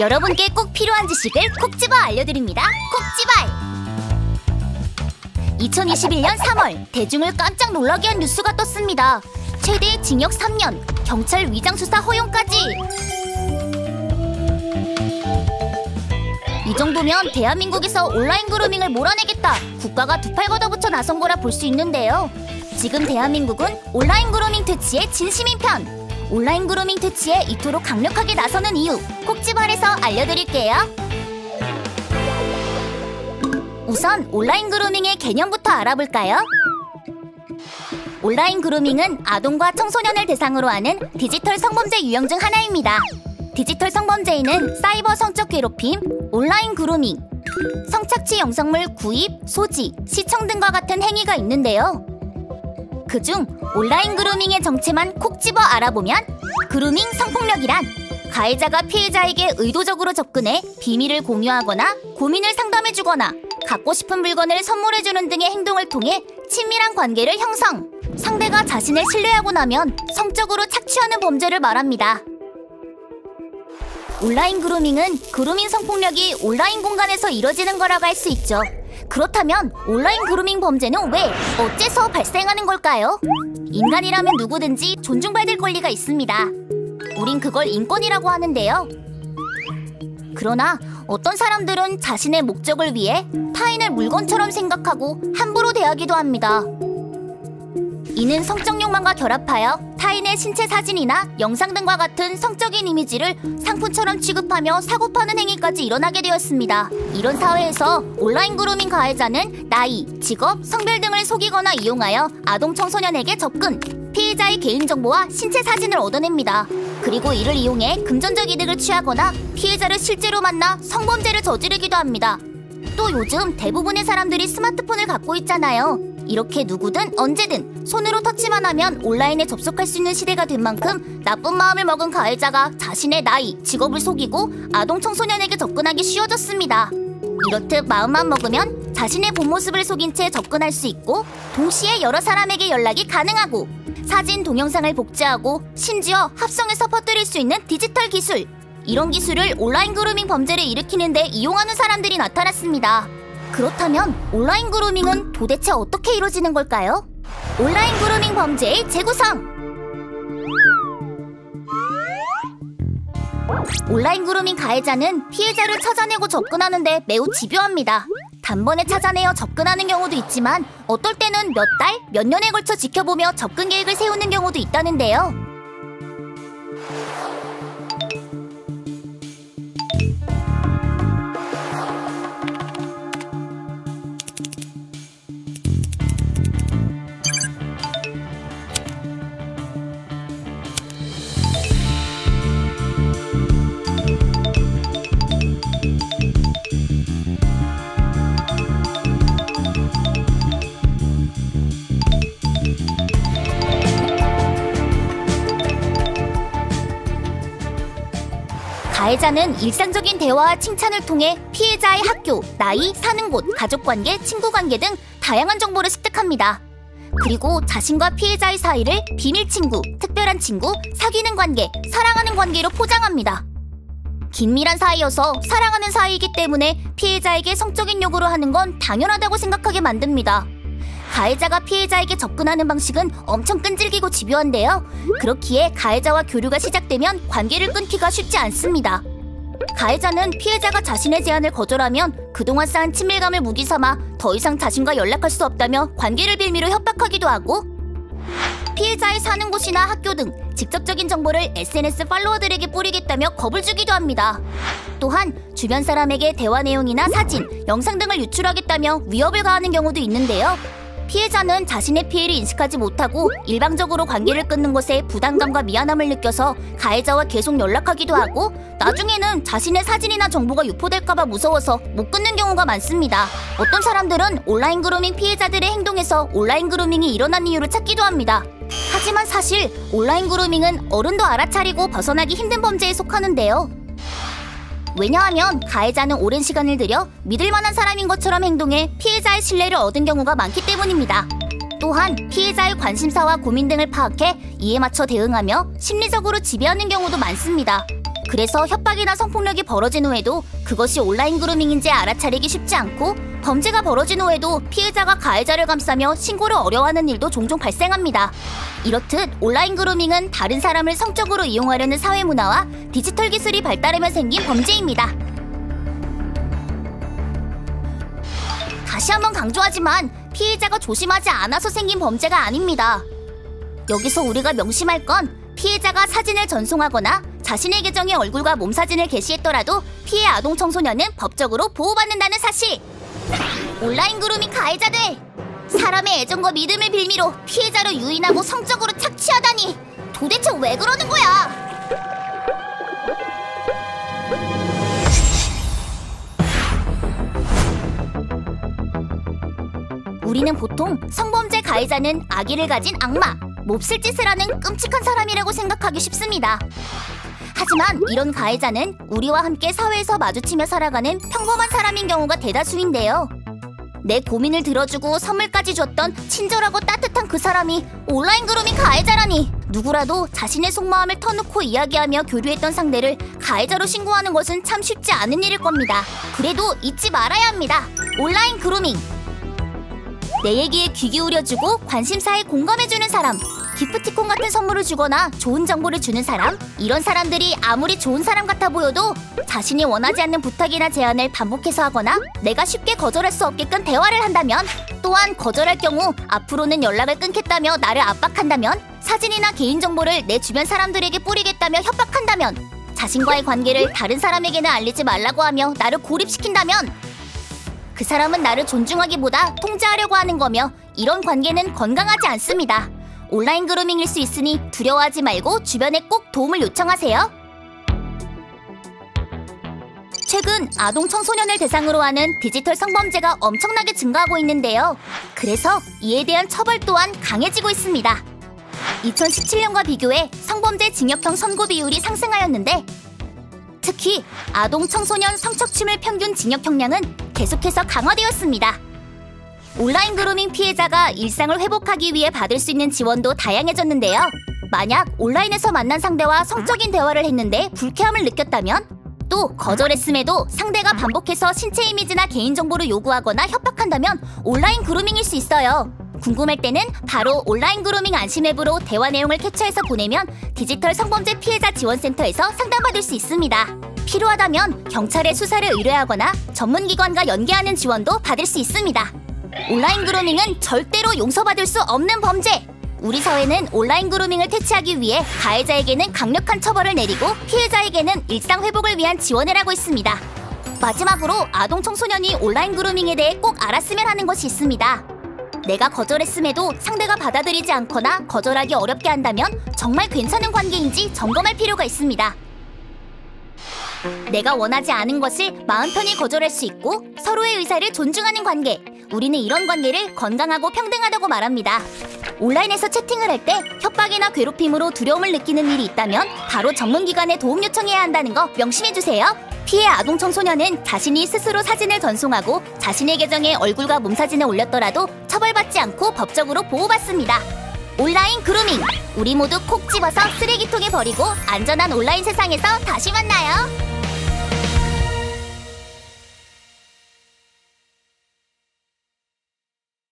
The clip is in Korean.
여러분께 꼭 필요한 지식을 콕 집어 알려드립니다. 콕지발! 2021년 3월 대중을 깜짝 놀라게 한 뉴스가 떴습니다. 최대 징역 3년, 경찰 위장수사 허용까지! 이 정도면 대한민국에서 온라인 그루밍을 몰아내겠다, 국가가 두 팔 걷어붙여 나선 거라 볼 수 있는데요. 지금 대한민국은 온라인 그루밍 퇴치의 진심인 편! 온라인 그루밍 퇴치에 이토록 강력하게 나서는 이유, 콕지발에서 알려드릴게요. 우선 온라인 그루밍의 개념부터 알아볼까요? 온라인 그루밍은 아동과 청소년을 대상으로 하는 디지털 성범죄 유형 중 하나입니다. 디지털 성범죄에는 사이버 성적 괴롭힘, 온라인 그루밍, 성착취 영상물 구입, 소지, 시청 등과 같은 행위가 있는데요. 그중 온라인 그루밍의 정체만 콕 집어 알아보면 그루밍 성폭력이란 가해자가 피해자에게 의도적으로 접근해 비밀을 공유하거나 고민을 상담해주거나 갖고 싶은 물건을 선물해주는 등의 행동을 통해 친밀한 관계를 형성, 상대가 자신을 신뢰하고 나면 성적으로 착취하는 범죄를 말합니다. 온라인 그루밍은 그루밍 성폭력이 온라인 공간에서 이뤄지는 거라고 할 수 있죠. 그렇다면 온라인 그루밍 범죄는 왜, 어째서 발생하는 걸까요? 인간이라면 누구든지 존중받을 권리가 있습니다. 우린 그걸 인권이라고 하는데요. 그러나 어떤 사람들은 자신의 목적을 위해 타인을 물건처럼 생각하고 함부로 대하기도 합니다. 이는 성적 욕망과 결합하여 타인의 신체 사진이나 영상 등과 같은 성적인 이미지를 상품처럼 취급하며 사고 파는 행위까지 일어나게 되었습니다. 이런 사회에서 온라인 그루밍 가해자는 나이, 직업, 성별 등을 속이거나 이용하여 아동 청소년에게 접근, 피해자의 개인정보와 신체 사진을 얻어냅니다. 그리고 이를 이용해 금전적 이득을 취하거나 피해자를 실제로 만나 성범죄를 저지르기도 합니다. 또 요즘 대부분의 사람들이 스마트폰을 갖고 있잖아요. 이렇게 누구든 언제든 손으로 터치만 하면 온라인에 접속할 수 있는 시대가 된 만큼 나쁜 마음을 먹은 가해자가 자신의 나이, 직업을 속이고 아동 청소년에게 접근하기 쉬워졌습니다. 이렇듯 마음만 먹으면 자신의 본 모습을 속인 채 접근할 수 있고 동시에 여러 사람에게 연락이 가능하고 사진, 동영상을 복제하고 심지어 합성해서 퍼뜨릴 수 있는 디지털 기술, 이런 기술을 온라인 그루밍 범죄를 일으키는 데 이용하는 사람들이 나타났습니다. 그렇다면 온라인 그루밍은 도대체 어떻게 이루어지는 걸까요? 온라인 그루밍 범죄의 재구성! 온라인 그루밍 가해자는 피해자를 찾아내고 접근하는데 매우 집요합니다. 단번에 찾아내어 접근하는 경우도 있지만 어떨 때는 몇 달, 몇 년에 걸쳐 지켜보며 접근 계획을 세우는 경우도 있다는데요. 가해자는 일상적인 대화와 칭찬을 통해 피해자의 학교, 나이, 사는 곳, 가족관계, 친구관계 등 다양한 정보를 습득합니다. 그리고 자신과 피해자의 사이를 비밀 친구, 특별한 친구, 사귀는 관계, 사랑하는 관계로 포장합니다. 긴밀한 사이여서 사랑하는 사이이기 때문에 피해자에게 성적인 요구를 하는 건 당연하다고 생각하게 만듭니다. 가해자가 피해자에게 접근하는 방식은 엄청 끈질기고 집요한데요. 그렇기에 가해자와 교류가 시작되면 관계를 끊기가 쉽지 않습니다. 가해자는 피해자가 자신의 제안을 거절하면 그동안 쌓은 친밀감을 무기 삼아 더 이상 자신과 연락할 수 없다며 관계를 빌미로 협박하기도 하고, 피해자의 사는 곳이나 학교 등 직접적인 정보를 SNS 팔로워들에게 뿌리겠다며 겁을 주기도 합니다. 또한 주변 사람에게 대화 내용이나 사진, 영상 등을 유출하겠다며 위협을 가하는 경우도 있는데요. 피해자는 자신의 피해를 인식하지 못하고 일방적으로 관계를 끊는 것에 부담감과 미안함을 느껴서 가해자와 계속 연락하기도 하고, 나중에는 자신의 사진이나 정보가 유포될까봐 무서워서 못 끊는 경우가 많습니다. 어떤 사람들은 온라인 그루밍 피해자들의 행동에서 온라인 그루밍이 일어난 이유를 찾기도 합니다. 하지만 사실 온라인 그루밍은 어른도 알아차리고 벗어나기 힘든 범죄에 속하는데요. 왜냐하면 가해자는 오랜 시간을 들여 믿을만한 사람인 것처럼 행동해 피해자의 신뢰를 얻은 경우가 많기 때문입니다. 또한 피해자의 관심사와 고민 등을 파악해 이에 맞춰 대응하며 심리적으로 지배하는 경우도 많습니다. 그래서 협박이나 성폭력이 벌어진 후에도 그것이 온라인 그루밍인지 알아차리기 쉽지 않고, 범죄가 벌어진 후에도 피해자가 가해자를 감싸며 신고를 어려워하는 일도 종종 발생합니다. 이렇듯 온라인 그루밍은 다른 사람을 성적으로 이용하려는 사회 문화와 디지털 기술이 발달하며 생긴 범죄입니다. 다시 한번 강조하지만 피해자가 조심하지 않아서 생긴 범죄가 아닙니다. 여기서 우리가 명심할 건 피해자가 사진을 전송하거나 자신의 계정에 얼굴과 몸사진을 게시했더라도 피해 아동 청소년은 법적으로 보호받는다는 사실! 온라인 그루밍 가해자들! 사람의 애정과 믿음을 빌미로 피해자를 유인하고 성적으로 착취하다니! 도대체 왜 그러는 거야! 우리는 보통 성범죄 가해자는 악의를 가진 악마, 몹쓸 짓을 하는 끔찍한 사람이라고 생각하기 쉽습니다. 하지만 이런 가해자는 우리와 함께 사회에서 마주치며 살아가는 평범한 사람인 경우가 대다수인데요. 내 고민을 들어주고 선물까지 줬던 친절하고 따뜻한 그 사람이 온라인 그루밍 가해자라니! 누구라도 자신의 속마음을 터놓고 이야기하며 교류했던 상대를 가해자로 신고하는 것은 참 쉽지 않은 일일 겁니다. 그래도 잊지 말아야 합니다. 온라인 그루밍! 내 얘기에 귀 기울여주고 관심사에 공감해주는 사람, 기프티콘 같은 선물을 주거나 좋은 정보를 주는 사람, 이런 사람들이 아무리 좋은 사람 같아 보여도 자신이 원하지 않는 부탁이나 제안을 반복해서 하거나 내가 쉽게 거절할 수 없게끔 대화를 한다면, 또한 거절할 경우 앞으로는 연락을 끊겠다며 나를 압박한다면, 사진이나 개인정보를 내 주변 사람들에게 뿌리겠다며 협박한다면, 자신과의 관계를 다른 사람에게는 알리지 말라고 하며 나를 고립시킨다면, 그 사람은 나를 존중하기보다 통제하려고 하는 거며, 이런 관계는 건강하지 않습니다. 온라인 그루밍일 수 있으니 두려워하지 말고 주변에 꼭 도움을 요청하세요. 최근 아동 청소년을 대상으로 하는 디지털 성범죄가 엄청나게 증가하고 있는데요. 그래서 이에 대한 처벌 또한 강해지고 있습니다. 2017년과 비교해 성범죄 징역형 선고 비율이 상승하였는데, 특히 아동 청소년 성착취물 평균 징역형량은 계속해서 강화되었습니다. 온라인 그루밍 피해자가 일상을 회복하기 위해 받을 수 있는 지원도 다양해졌는데요. 만약 온라인에서 만난 상대와 성적인 대화를 했는데 불쾌함을 느꼈다면, 또 거절했음에도 상대가 반복해서 신체 이미지나 개인정보를 요구하거나 협박한다면 온라인 그루밍일 수 있어요. 궁금할 때는 바로 온라인 그루밍 안심 앱으로 대화 내용을 캡처해서 보내면 디지털 성범죄 피해자 지원센터에서 상담받을 수 있습니다. 필요하다면 경찰에 수사를 의뢰하거나 전문기관과 연계하는 지원도 받을 수 있습니다. 온라인 그루밍은 절대로 용서받을 수 없는 범죄! 우리 사회는 온라인 그루밍을 퇴치하기 위해 가해자에게는 강력한 처벌을 내리고 피해자에게는 일상 회복을 위한 지원을 하고 있습니다. 마지막으로 아동 청소년이 온라인 그루밍에 대해 꼭 알았으면 하는 것이 있습니다. 내가 거절했음에도 상대가 받아들이지 않거나 거절하기 어렵게 한다면 정말 괜찮은 관계인지 점검할 필요가 있습니다. 내가 원하지 않은 것을 마음 편히 거절할 수 있고 서로의 의사를 존중하는 관계, 우리는 이런 관계를 건강하고 평등하다고 말합니다. 온라인에서 채팅을 할 때 협박이나 괴롭힘으로 두려움을 느끼는 일이 있다면 바로 전문기관에 도움 요청해야 한다는 거 명심해주세요. 피해 아동 청소년은 자신이 스스로 사진을 전송하고 자신의 계정에 얼굴과 몸사진을 올렸더라도 처벌받지 않고 법적으로 보호받습니다. 온라인 그루밍! 우리 모두 콕 집어서 쓰레기통에 버리고 안전한 온라인 세상에서 다시 만나요.